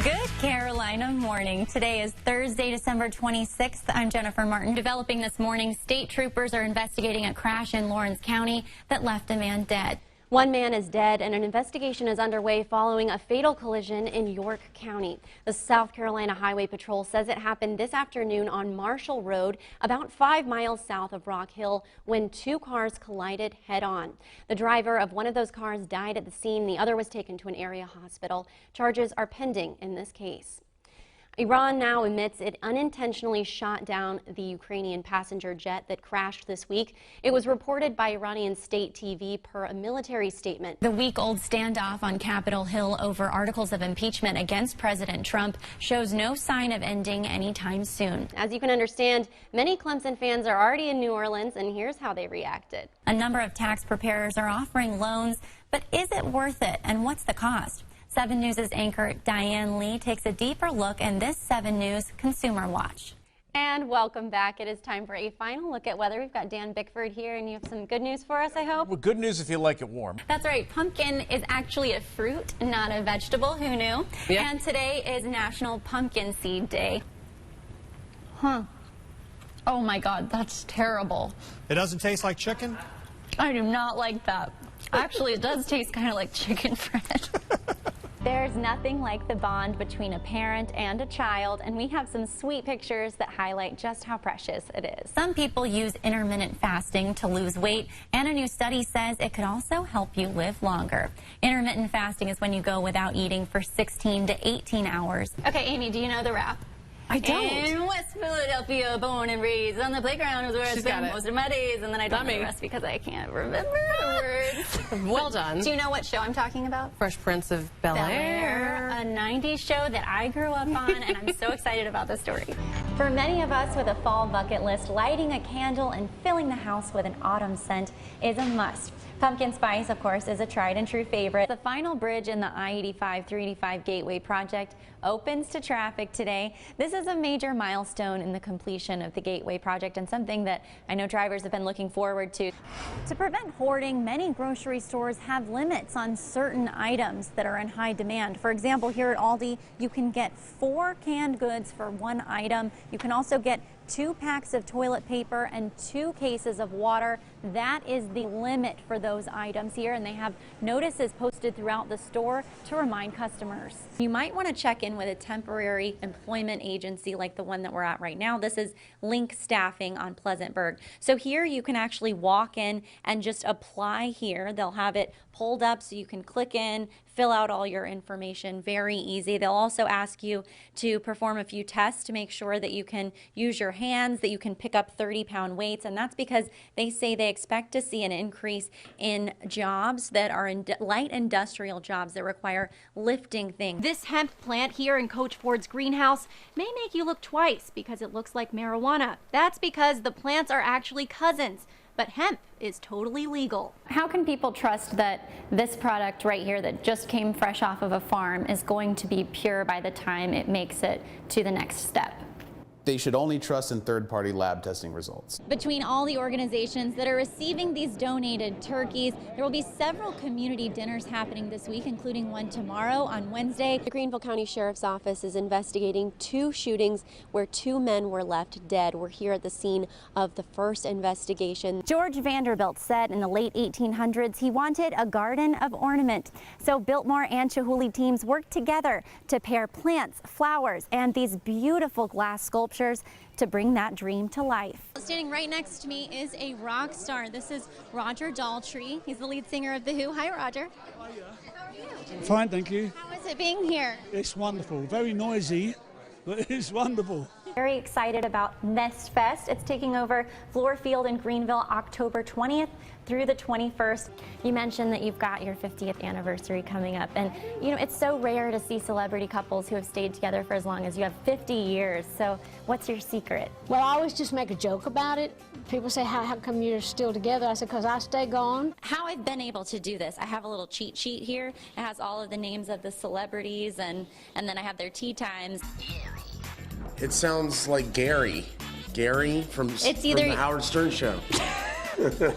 Good Carolina morning. Today is Thursday, December 26th. I'm Jennifer Martin. Developing this morning, state troopers are investigating a crash in Lawrence County that left a man dead. One man is dead and an investigation is underway following a fatal collision in York County. The South Carolina Highway Patrol says it happened this afternoon on Marshall Road, about 5 miles south of Rock Hill, when two cars collided head-on. The driver of one of those cars died at the scene. The other was taken to an area hospital. Charges are pending in this case. Iran now admits it unintentionally shot down the Ukrainian passenger jet that crashed this week. It was reported by Iranian state TV per a military statement. The week-old standoff on Capitol Hill over articles of impeachment against President Trump shows no sign of ending anytime soon. As you can understand, many Clemson fans are already in New Orleans, and here's how they reacted. A number of tax preparers are offering loans, but is it worth it, and what's the cost? 7 News' anchor Diane Lee takes a deeper look in this 7 News Consumer Watch. And welcome back. It is time for a final look at weather. We've got Dan Bickford here, and you have some good news for us, I hope. Well, good news if you like it warm. That's right. Pumpkin is actually a fruit, not a vegetable. Who knew? Yeah. And today is National Pumpkin Seed Day. Oh my God, that's terrible. It doesn't taste like chicken? I do not like that. Actually, it does taste kind of like chicken bread. There's nothing like the bond between a parent and a child, and we have some sweet pictures that highlight just how precious it is. Some people use intermittent fasting to lose weight, and a new study says it could also help you live longer. Intermittent fasting is when you go without eating for 16 to 18 hours. Okay, Amy, do you know the rap? I don't. In West Philadelphia, born and raised on the playground is where I spent got it. most of my days, and then I don't know the rest because I can't remember the words. Well done. Do you know what show I'm talking about? Fresh Prince of Bel-Air. A 90s show that I grew up on, and I'm so excited about this story. For many of us with a fall bucket list, lighting a candle and filling the house with an autumn scent is a must. Pumpkin spice, of course, is a tried and true favorite. The final bridge in the I-85-385 Gateway project opens to traffic today. This is a major milestone in the completion of the Gateway project and something that I know drivers have been looking forward to. To prevent hoarding, many grocery stores have limits on certain items that are in high demand. For example, here at Aldi, you can get 4 canned goods for 1 item. You can also get 2 packs of toilet paper and 2 cases of water. That is the limit for those items here, and they have notices posted throughout the store to remind customers. You might want to check in with a temporary employment agency like the one that we're at right now. This is Link Staffing on Pleasantburg. So here you can actually walk in and just apply here. They'll have it pulled up so you can click in, fill out all your information. Very easy. They'll also ask you to perform a few tests to make sure that you can use your hands, that you can pick up 30-pound weights, and that's because they say they expect to see an increase in jobs that are in light industrial jobs that require lifting things. This hemp plant here in Coach Ford's greenhouse may make you look twice because it looks like marijuana. That's because the plants are actually cousins. But hemp is totally legal. How can people trust that this product right here that just came fresh off of a farm is going to be pure by the time it makes it to the next step? They should only trust in third-party lab testing results. Between all the organizations that are receiving these donated turkeys, there will be several community dinners happening this week, including one tomorrow on Wednesday. The Greenville County Sheriff's Office is investigating 2 shootings where 2 men were left dead. We're here at the scene of the first investigation. George Vanderbilt said in the late 1800s he wanted a garden of ornament. So Biltmore and Chihuly teams worked together to pair plants, flowers, and these beautiful glass sculptures to bring that dream to life. Standing right next to me is a rock star. This is Roger Daltrey. He's the lead singer of The Who. Hi, Roger. How are you? Fine, thank you. How is it being here? It's wonderful. Very noisy, but it's wonderful. Very excited about Nest Fest. It's taking over Floor Field in Greenville October 20th through the 21st. You mentioned that you've got your 50th anniversary coming up, and you know it's so rare to see celebrity couples who have stayed together for as long as you have 50 years. So what's your secret? Well, I always just make a joke about it. People say, how come you're still together? I said, because I stay gone. How I've been able to do this, I have a little cheat sheet here. It has all of the names of the celebrities, and then I have their tea times. It sounds like Gary. Gary from the Howard Stern Show.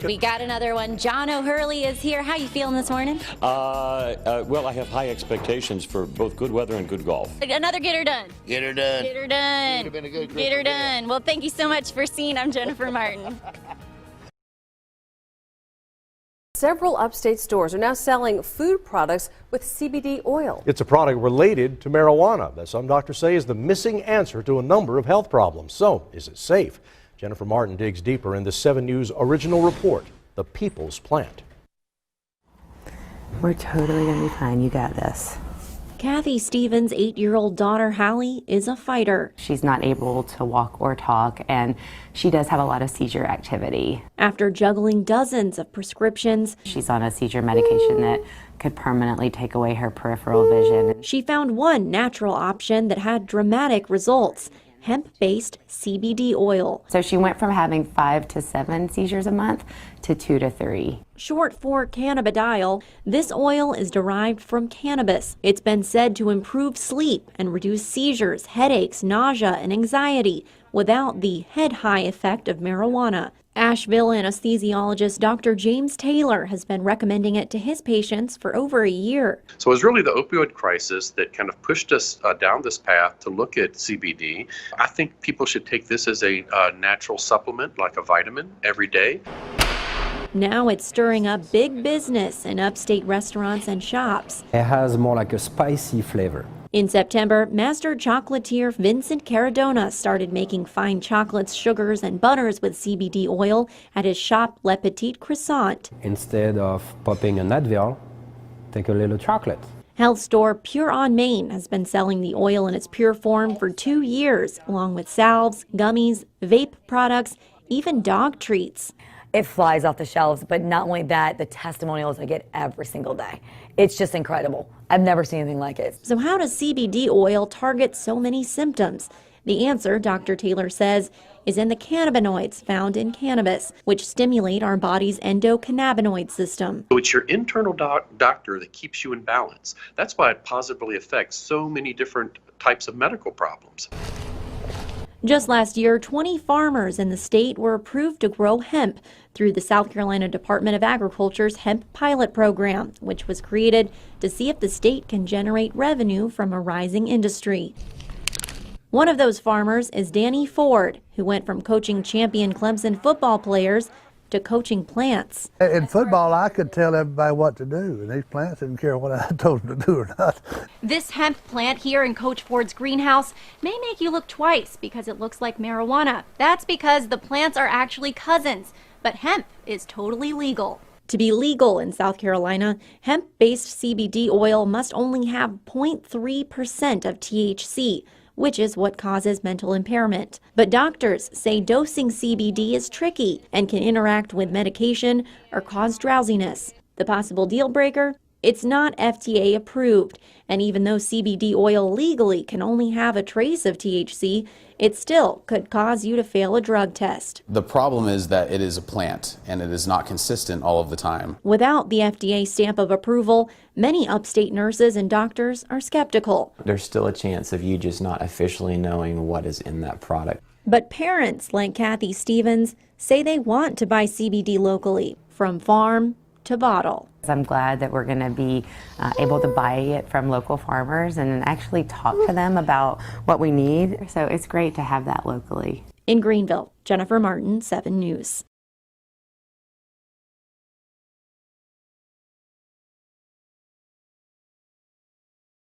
We got another one. John O'Hurley is here. How you feeling this morning? Well, I have high expectations for both good weather and good golf. Another get her done. Get her done. Get her done. Would have been a good Get her done. Well, thank you so much for seeing. I'm Jennifer Martin. Several upstate stores are now selling food products with CBD oil. It's a product related to marijuana that some doctors say is the missing answer to a number of health problems. So, is it safe? Jennifer Martin digs deeper in the 7 News original report, The People's Plant. We're totally going to be fine. You got this. Kathy Stevens' 8-year-old daughter, Hallie, is a fighter. She's not able to walk or talk, and she does have a lot of seizure activity. After juggling dozens of prescriptions, she's on a seizure medication that could permanently take away her peripheral vision. She found one natural option that had dramatic results: hemp-based CBD oil. So she went from having 5 to 7 seizures a month to 2 to 3. Short for cannabidiol, this oil is derived from cannabis. It's been said to improve sleep and reduce seizures, headaches, nausea, and anxiety without the head-high effect of marijuana. Asheville anesthesiologist Dr. James Taylor has been recommending it to his patients for over a year. So it was really the opioid crisis that kind of pushed us down this path to look at CBD. I think people should take this as a natural supplement, like a vitamin, every day. Now it's stirring up big business in upstate restaurants and shops. It has more like a spicy flavor. In September, master chocolatier Vincent Caradona started making fine chocolates, sugars, and butters with CBD oil at his shop Le Petit Croissant. Instead of popping an Advil, take a little chocolate. Health store Pure on Main has been selling the oil in its pure form for 2 years, along with salves, gummies, vape products, even dog treats. It flies off the shelves, but not only that, the testimonials I get every single day. It's just incredible. I've never seen anything like it. So how does CBD oil target so many symptoms? The answer, Dr. Taylor says, is in the cannabinoids found in cannabis, which stimulate our body's endocannabinoid system. So it's your internal doctor that keeps you in balance. That's why it positively affects so many different types of medical problems. Just last year, 20 farmers in the state were approved to grow hemp through the South Carolina Department of Agriculture's Hemp Pilot Program, which was created to see if the state can generate revenue from a rising industry. One of those farmers is Danny Ford, who went from coaching champion Clemson football players to coaching plants. In football, I could tell everybody what to do, and these plants didn't care what I told them to do or not. This hemp plant here in Coach Ford's greenhouse may make you look twice because it looks like marijuana. That's because the plants are actually cousins, but hemp is totally legal. To be legal in South Carolina, hemp-based CBD oil must only have 0.3% of THC, which is what causes mental impairment. But doctors say dosing CBD is tricky and can interact with medication or cause drowsiness. The possible deal breaker? It's not FDA approved, and even though CBD oil legally can only have a trace of THC, it still could cause you to fail a drug test. The problem is that it is a plant and it is not consistent all of the time. Without the FDA stamp of approval, many upstate nurses and doctors are skeptical. There's still a chance of you just not officially knowing what is in that product. But parents like Kathy Stevens say they want to buy CBD locally, from farm to bottle. I'm glad that we're going to be able to buy it from local farmers and actually talk to them about what we need. So it's great to have that locally. In Greenville, Jennifer Martin, 7 News.